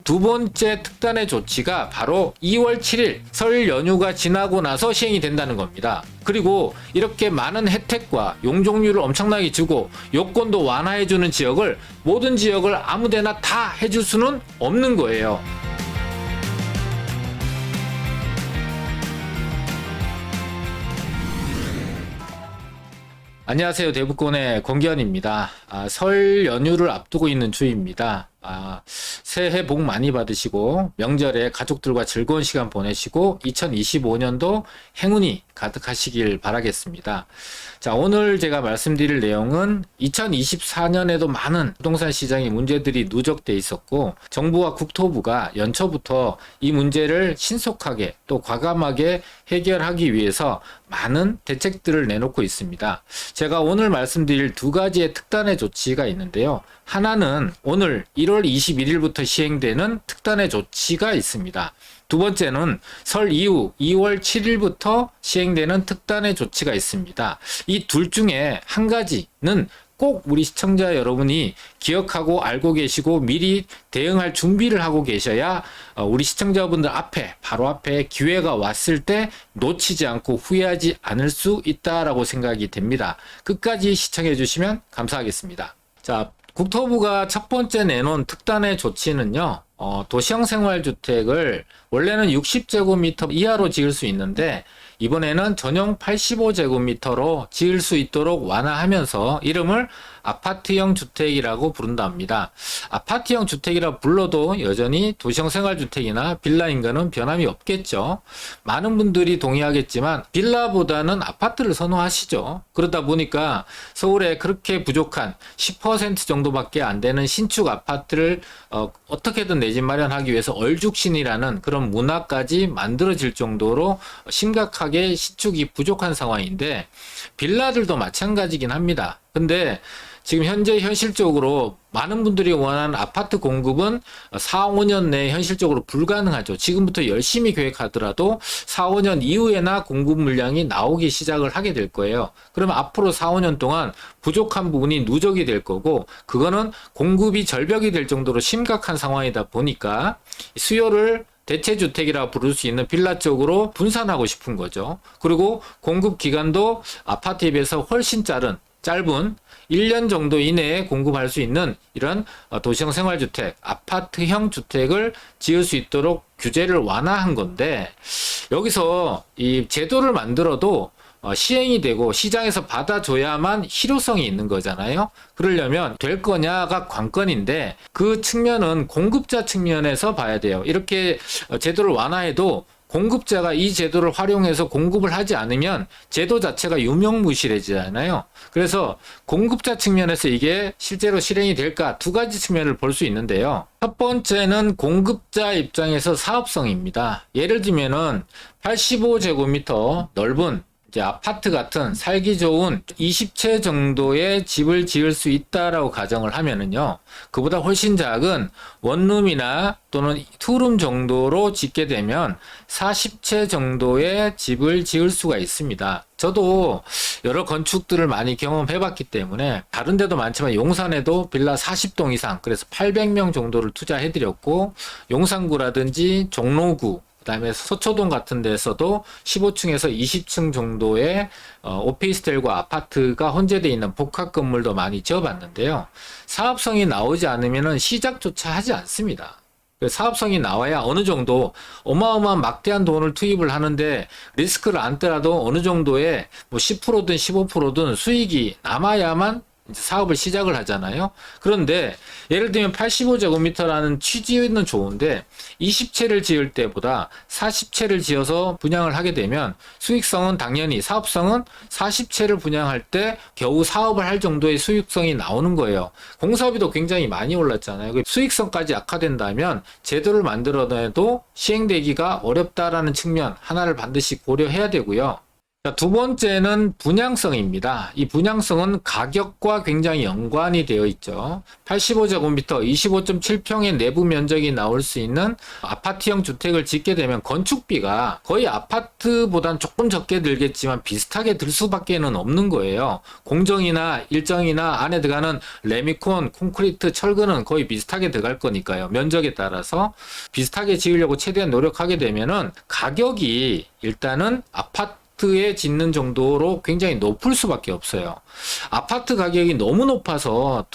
두 번째 특단의 조치가 바로 2월 7일 설 연휴가 지나고 나서 시행이 된다는 겁니다. 그리고 이렇게 많은 혜택과 용적률을 엄청나게 주고 요건도 완화해주는 지역을 모든 지역을 아무데나 다 해줄 수는 없는 거예요. 안녕하세요. 대북권의 권기현입니다. 설 연휴를 앞두고 있는 주입니다. 새해 복 많이 받으시고 명절에 가족들과 즐거운 시간 보내시고 2025년도 행운이 가득하시길 바라겠습니다. 자, 오늘 제가 말씀드릴 내용은 2024년에도 많은 부동산 시장의 문제들이 누적돼 있었고 정부와 국토부가 연초부터 이 문제를 신속하게 또 과감하게 해결하기 위해서 많은 대책들을 내놓고 있습니다. 제가 오늘 말씀드릴 두 가지의 특단의 조치가 있는데요. 하나는 오늘 1월 21일부터 시행되는 특단의 조치가 있습니다. 두 번째는 설 이후 2월 7일부터 시행되는 특단의 조치가 있습니다. 이 둘 중에 한 가지는 꼭 우리 시청자 여러분이 기억하고 알고 계시고 미리 대응할 준비를 하고 계셔야 우리 시청자분들 앞에 바로 앞에 기회가 왔을 때 놓치지 않고 후회하지 않을 수 있다라고 생각이 됩니다. 끝까지 시청해 주시면 감사하겠습니다. 자, 국토부가 첫 번째 내놓은 특단의 조치는요. 도시형 생활주택을 원래는 60제곱미터 이하로 지을 수 있는데 이번에는 전용 85제곱미터로 지을 수 있도록 완화하면서 이름을 아파트형 주택이라고 부른답니다. 아파트형 주택이라 불러도 여전히 도시형 생활주택이나 빌라인 거는 변함이 없겠죠. 많은 분들이 동의하겠지만 빌라보다는 아파트를 선호하시죠. 그러다 보니까 서울에 그렇게 부족한 10% 정도밖에 안 되는 신축 아파트를 어떻게든 내 집 마련하기 위해서 얼죽신이라는 그런 문화까지 만들어질 정도로 심각하게 신축이 부족한 상황인데 빌라들도 마찬가지긴 합니다. 근데 지금 현재 현실적으로 많은 분들이 원하는 아파트 공급은 4, 5년 내에 현실적으로 불가능하죠. 지금부터 열심히 계획하더라도 4, 5년 이후에나 공급 물량이 나오기 시작을 하게 될 거예요. 그러면 앞으로 4, 5년 동안 부족한 부분이 누적이 될 거고 그거는 공급이 절벽이 될 정도로 심각한 상황이다 보니까 수요를 대체주택이라 부를 수 있는 빌라 쪽으로 분산하고 싶은 거죠. 그리고 공급 기간도 아파트에 비해서 훨씬 짧은 1년 정도 이내에 공급할 수 있는 이런 도시형 생활주택, 아파트형 주택을 지을 수 있도록 규제를 완화한 건데 여기서 이 제도를 만들어도 시행이 되고 시장에서 받아줘야만 실효성이 있는 거잖아요. 그러려면 될 거냐가 관건인데 그 측면은 공급자 측면에서 봐야 돼요. 이렇게 제도를 완화해도 공급자가 이 제도를 활용해서 공급을 하지 않으면 제도 자체가 유명무실해지잖아요. 그래서 공급자 측면에서 이게 실제로 실행이 될까 두 가지 측면을 볼 수 있는데요. 첫 번째는 공급자 입장에서 사업성입니다. 예를 들면은 85제곱미터 넓은 이제 아파트 같은 살기 좋은 20채 정도의 집을 지을 수 있다라고 가정을 하면은요, 그보다 훨씬 작은 원룸이나 또는 투룸 정도로 짓게 되면 40채 정도의 집을 지을 수가 있습니다. 저도 여러 건축들을 많이 경험해 봤기 때문에 다른 데도 많지만 용산에도 빌라 40동 이상, 그래서 800명 정도를 투자해 드렸고 용산구라든지 종로구 그다음에 서초동 같은 데서도 15층에서 20층 정도의 오피스텔과 아파트가 혼재되어 있는 복합 건물도 많이 지어봤는데요. 사업성이 나오지 않으면 시작조차 하지 않습니다. 사업성이 나와야 어느 정도 어마어마한 막대한 돈을 투입을 하는데 리스크를 안더라도 어느 정도의 뭐 10%든 15%든 수익이 남아야만 사업을 시작을 하잖아요. 그런데 예를 들면 85제곱미터라는 취지는 좋은데 20채를 지을 때보다 40채를 지어서 분양을 하게 되면 수익성은 당연히 사업성은 40채를 분양할 때 겨우 사업을 할 정도의 수익성이 나오는 거예요. 공사비도 굉장히 많이 올랐잖아요. 수익성까지 악화된다면 제도를 만들어내도 시행되기가 어렵다라는 측면 하나를 반드시 고려해야 되고요. 자, 두 번째는 분양성입니다. 이 분양성은 가격과 굉장히 연관이 되어 있죠. 85제곱미터 25.7평의 내부 면적이 나올 수 있는 아파트형 주택을 짓게 되면 건축비가 거의 아파트보단 조금 적게 들겠지만 비슷하게 들 수밖에는 없는 거예요. 공정이나 일정이나 안에 들어가는 레미콘, 콘크리트, 철근은 거의 비슷하게 들어갈 거니까요. 면적에 따라서 비슷하게 지으려고 최대한 노력하게 되면은 가격이 일단은 아파트에 짓는 정도로 굉장히 높을 수밖에 없어요. 아파트 가격이 너무 높아서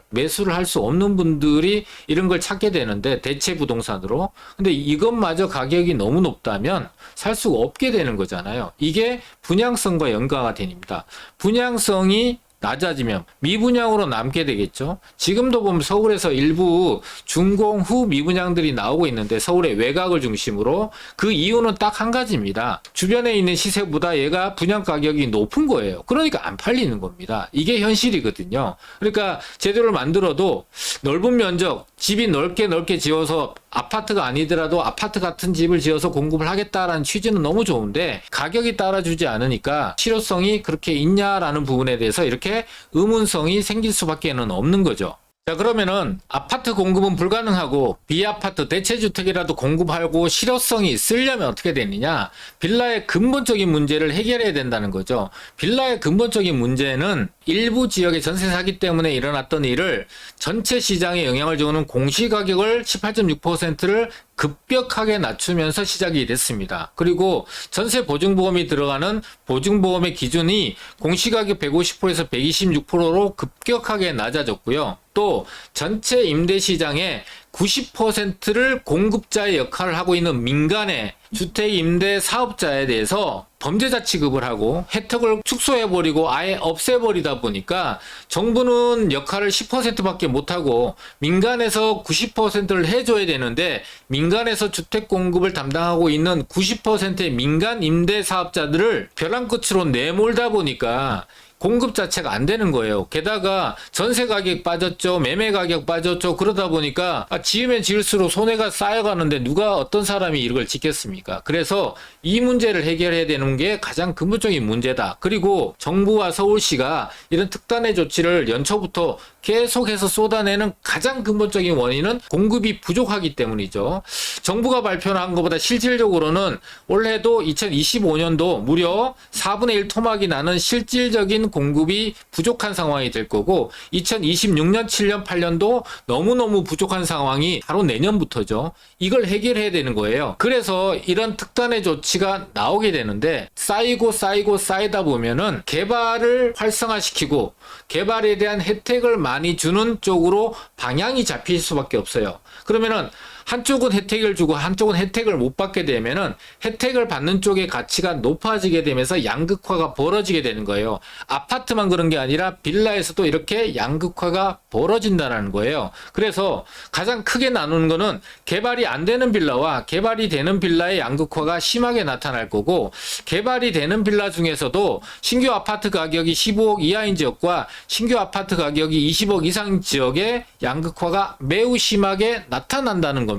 매수를 할 수 없는 분들이 이런 걸 찾게 되는데, 대체 부동산으로. 근데 이것마저 가격이 너무 높다면 살 수가 없게 되는 거잖아요. 이게 분양성과 연관가 됩니다. 분양성이 낮아지면 미분양으로 남게 되겠죠. 지금도 보면 서울에서 일부 준공 후 미분양들이 나오고 있는데, 서울의 외곽을 중심으로. 그 이유는 딱 한 가지입니다. 주변에 있는 시세보다 얘가 분양 가격이 높은 거예요. 그러니까 안 팔리는 겁니다. 이게 현실이거든요. 그러니까 제대로 만들어도 넓은 면적, 집이 넓게 지어서 아파트가 아니더라도 아파트 같은 집을 지어서 공급을 하겠다라는 취지는 너무 좋은데, 가격이 따라주지 않으니까 실효성이 그렇게 있냐라는 부분에 대해서 이렇게 의문성이 생길 수밖에는 없는 거죠. 자, 그러면은 아파트 공급은 불가능하고 비아파트 대체주택이라도 공급하고 실효성이 있으려면 어떻게 되느냐? 빌라의 근본적인 문제를 해결해야 된다는 거죠. 빌라의 근본적인 문제는 일부 지역의 전세 사기 때문에 일어났던 일을 전체 시장에 영향을 주는 공시가격을 18.6%를 급격하게 낮추면서 시작이 됐습니다. 그리고 전세 보증보험이 들어가는 보증보험의 기준이 공시가격 150%에서 126%로 급격하게 낮아졌고요. 또 전체 임대시장의 90%를 공급자의 역할을 하고 있는 민간의 주택임대 사업자에 대해서 범죄자 취급을 하고 혜택을 축소해버리고 아예 없애버리다 보니까 정부는 역할을 10%밖에 못하고 민간에서 90%를 해줘야 되는데, 민간에서 주택 공급을 담당하고 있는 90%의 민간 임대 사업자들을 벼랑 끝으로 내몰다 보니까 공급 자체가 안 되는 거예요. 게다가 전세 가격 빠졌죠. 매매 가격 빠졌죠. 그러다 보니까 지으면 지을수록 손해가 쌓여가는데 누가 어떤 사람이 이걸 짓겠습니까? 그래서 이 문제를 해결해야 되는 게 가장 근본적인 문제다. 그리고 정부와 서울시가 이런 특단의 조치를 연초부터 계속해서 쏟아내는 가장 근본적인 원인은 공급이 부족하기 때문이죠. 정부가 발표한 것보다 실질적으로는 올해도 2025년도 무려 4분의 1 토막이 나는 실질적인 공급이 부족한 상황이 될 거고, 2026년, 7년, 8년도 너무너무 부족한 상황이 바로 내년부터죠. 이걸 해결해야 되는 거예요. 그래서 이런 특단의 조치가 나오게 되는데, 쌓이다 보면은 개발을 활성화시키고 개발에 대한 혜택을 많이 주는 쪽으로 방향이 잡힐 수밖에 없어요. 그러면은 한쪽은 혜택을 주고 한쪽은 혜택을 못 받게 되면은 혜택을 받는 쪽의 가치가 높아지게 되면서 양극화가 벌어지게 되는 거예요. 아파트만 그런 게 아니라 빌라에서도 이렇게 양극화가 벌어진다는 거예요. 그래서 가장 크게 나누는 거는 개발이 안 되는 빌라와 개발이 되는 빌라의 양극화가 심하게 나타날 거고, 개발이 되는 빌라 중에서도 신규 아파트 가격이 15억 이하인 지역과 신규 아파트 가격이 20억 이상 지역의 양극화가 매우 심하게 나타난다는 겁니다.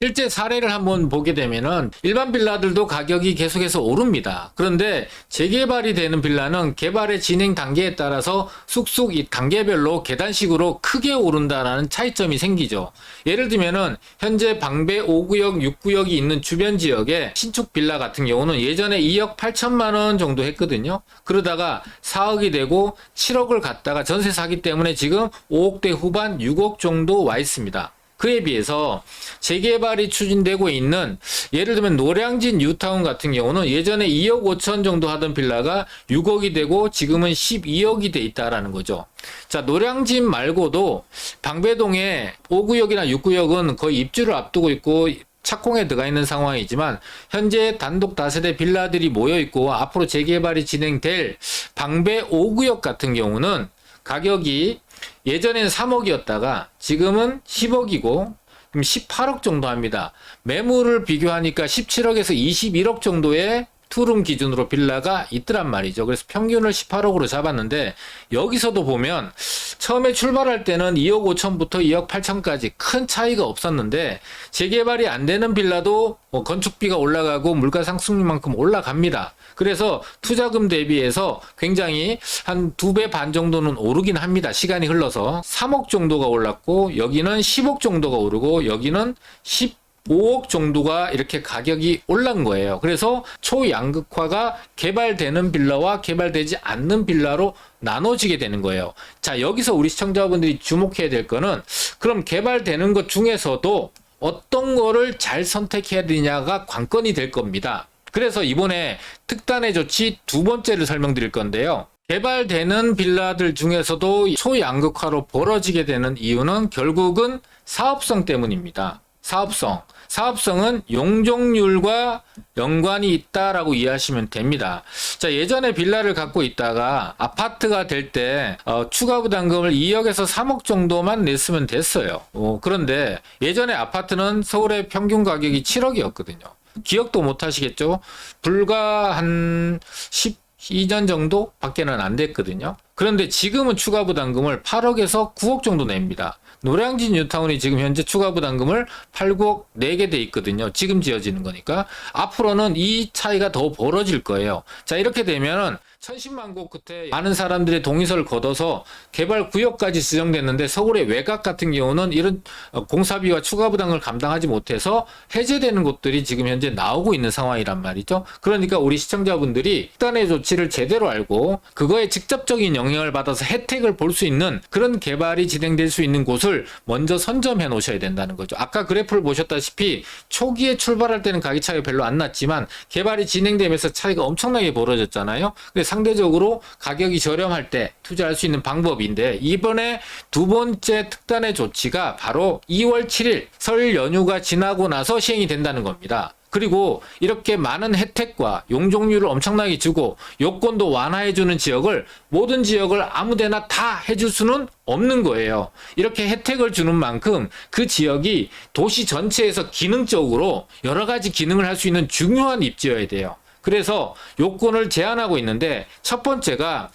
실제 사례를 한번 보게 되면은 일반 빌라들도 가격이 계속해서 오릅니다. 그런데 재개발이 되는 빌라는 개발의 진행 단계에 따라서 쑥쑥 이 단계별로 계단식으로 크게 오른다라는 차이점이 생기죠. 예를 들면은 현재 방배 5구역, 6구역이 있는 주변 지역의 신축 빌라 같은 경우는 예전에 2억 8천만 원 정도 했거든요. 그러다가 4억이 되고 7억을 갔다가 전세 사기 때문에 지금 5억대 후반 6억 정도 와 있습니다. 그에 비해서 재개발이 추진되고 있는, 예를 들면 노량진 뉴타운 같은 경우는 예전에 2억 5천 정도 하던 빌라가 6억이 되고 지금은 12억이 돼 있다라는 거죠. 자, 노량진 말고도 방배동의 5구역이나 6구역은 거의 입주를 앞두고 있고 착공에 들어가 있는 상황이지만, 현재 단독 다세대 빌라들이 모여 있고 앞으로 재개발이 진행될 방배 5구역 같은 경우는 가격이 예전에는 3억이었다가 지금은 10억이고 18억 정도 합니다. 매물을 비교하니까 17억에서 21억 정도의 투룸 기준으로 빌라가 있더란 말이죠. 그래서 평균을 18억으로 잡았는데 여기서도 보면 처음에 출발할 때는 2억 5천부터 2억 8천까지 큰 차이가 없었는데 재개발이 안 되는 빌라도 건축비가 올라가고 물가 상승률만큼 올라갑니다. 그래서 투자금 대비해서 굉장히 한 2배 반 정도는 오르긴 합니다. 시간이 흘러서 3억 정도가 올랐고 여기는 10억 정도가 오르고 여기는 15억 정도가 이렇게 가격이 올란 거예요. 그래서 초양극화가 개발되는 빌라와 개발되지 않는 빌라로 나눠지게 되는 거예요. 자, 여기서 우리 시청자분들이 주목해야 될 거는 그럼 개발되는 것 중에서도 어떤 거를 잘 선택해야 되냐가 관건이 될 겁니다. 그래서 이번에 특단의 조치 두 번째를 설명드릴 건데요. 개발되는 빌라들 중에서도 초양극화로 벌어지게 되는 이유는 결국은 사업성 때문입니다. 사업성은 용적률과 연관이 있다라고 이해하시면 됩니다. 자, 예전에 빌라를 갖고 있다가 아파트가 될 때 추가 부담금을 2억에서 3억 정도만 냈으면 됐어요. 그런데 예전에 아파트는 서울의 평균 가격이 7억이었거든요. 기억도 못 하시겠죠? 불과 한 12년 정도 밖에는 안 됐거든요. 그런데 지금은 추가 부담금을 8억에서 9억 정도 냅니다. 노량진 뉴타운이 지금 현재 추가 부담금을 8, 9억 내게 돼 있거든요. 지금 지어지는 거니까. 앞으로는 이 차이가 더 벌어질 거예요. 자, 이렇게 되면은 천신만 고 끝에 많은 사람들의 동의서를 걷어서 개발 구역까지 지정됐는데 서울의 외곽 같은 경우는 이런 공사비와 추가 부담을 감당하지 못해서 해제되는 곳들이 지금 현재 나오고 있는 상황이란 말이죠. 그러니까 우리 시청자분들이 특단의 조치를 제대로 알고 그거에 직접적인 영향을 받아서 혜택을 볼 수 있는 그런 개발이 진행될 수 있는 곳을 먼저 선점해 놓으셔야 된다는 거죠. 아까 그래프를 보셨다시피 초기에 출발할 때는 가격 차이가 별로 안 났지만 개발이 진행되면서 차이가 엄청나게 벌어졌잖아요. 상대적으로 가격이 저렴할 때 투자할 수 있는 방법인데 이번에 두 번째 특단의 조치가 바로 2월 7일 설 연휴가 지나고 나서 시행이 된다는 겁니다. 그리고 이렇게 많은 혜택과 용적률을 엄청나게 주고 요건도 완화해주는 지역을 모든 지역을 아무데나 다 해줄 수는 없는 거예요. 이렇게 혜택을 주는 만큼 그 지역이 도시 전체에서 기능적으로 여러 가지 기능을 할 수 있는 중요한 입지여야 돼요. 그래서 요건을 제한하고 있는데 첫 번째가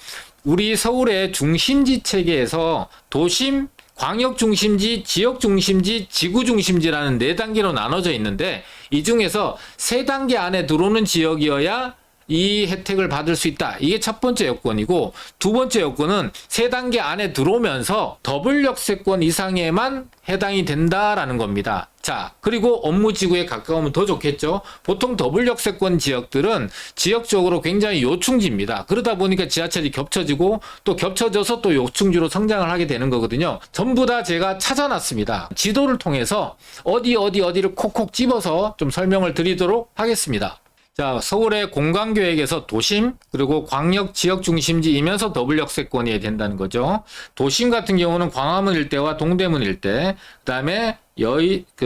우리 서울의 중심지 체계에서 도심, 광역 중심지, 지역 중심지, 지구 중심지라는 4단계로 나눠져 있는데 이 중에서 3단계 안에 들어오는 지역이어야 이 혜택을 받을 수 있다. 이게 첫 번째 요건이고 두 번째 요건은 3단계 안에 들어오면서 더블 역세권 이상에만 해당이 된다라는 겁니다. 자, 그리고 업무지구에 가까우면 더 좋겠죠. 보통 더블 역세권 지역들은 지역적으로 굉장히 요충지입니다. 그러다 보니까 지하철이 겹쳐지고 또 겹쳐져서 또 요충지로 성장을 하게 되는 거거든요. 전부 다 제가 찾아놨습니다. 지도를 통해서 어디를 콕콕 집어서 좀 설명을 드리도록 하겠습니다. 자, 서울의 공간계획에서 도심 그리고 광역 지역 중심지이면서 더블 역세권이 된다는 거죠. 도심 같은 경우는 광화문 일대와 동대문 일대, 그다음에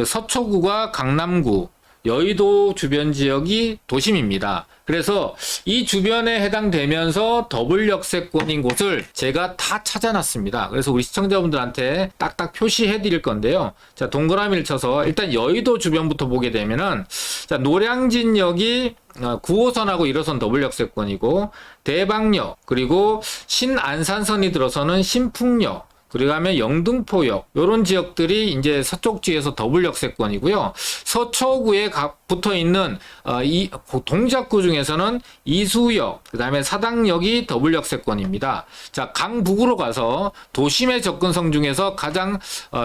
서초구와 강남구, 여의도 주변 지역이 도심입니다. 그래서 이 주변에 해당되면서 더블 역세권인 곳을 제가 다 찾아놨습니다. 그래서 우리 시청자분들한테 딱딱 표시해 드릴 건데요. 자, 동그라미를 쳐서 일단 여의도 주변부터 보게 되면은 자, 노량진역이 9호선하고 1호선 더블 역세권이고 대방역 그리고 신안산선이 들어서는 신풍역 그리고 하면 영등포역 이런 지역들이 이제 서쪽지에서 더블 역세권이고요. 서초구에 붙어 있는 이 동작구 중에서는 이수역, 그다음에 사당역이 더블 역세권입니다. 자, 강북으로 가서 도심의 접근성 중에서 가장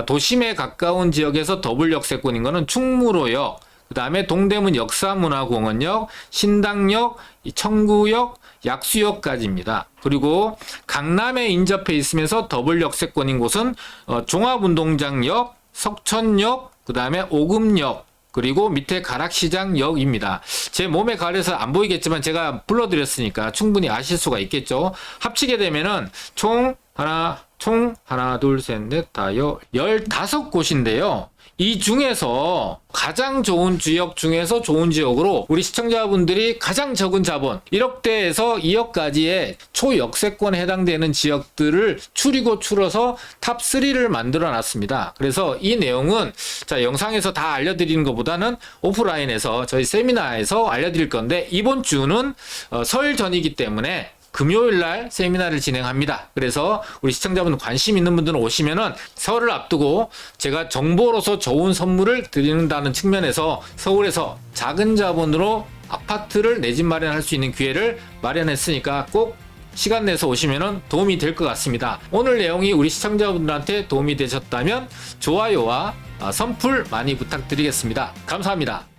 도심에 가까운 지역에서 더블 역세권인 거는 충무로역, 그 다음에 동대문 역사문화공원역, 신당역, 청구역, 약수역까지입니다. 그리고 강남에 인접해 있으면서 더블 역세권인 곳은 종합운동장역, 석천역, 그 다음에 오금역, 그리고 밑에 가락시장역입니다. 제 몸에 가려서 안 보이겠지만 제가 불러드렸으니까 충분히 아실 수가 있겠죠. 합치게 되면은 총 하나, 둘, 셋, 넷, 다 15곳인데요. 이 중에서 가장 좋은 지역 중에서 좋은 지역으로 우리 시청자분들이 가장 적은 자본 1억대에서 2억까지의 초역세권에 해당되는 지역들을 추리고 추려서 탑3를 만들어 놨습니다. 그래서 이 내용은 자, 영상에서 다 알려드리는 것보다는 오프라인에서 저희 세미나에서 알려드릴 건데, 이번 주는 설 전이기 때문에 금요일 날 세미나를 진행합니다. 그래서 우리 시청자분 관심 있는 분들은 오시면은 설을 앞두고 제가 정보로서 좋은 선물을 드린다는 측면에서 서울에서 작은 자본으로 아파트를 내 집 마련할 수 있는 기회를 마련했으니까 꼭 시간 내서 오시면은 도움이 될 것 같습니다. 오늘 내용이 우리 시청자분들한테 도움이 되셨다면 좋아요와 선풀 많이 부탁드리겠습니다. 감사합니다.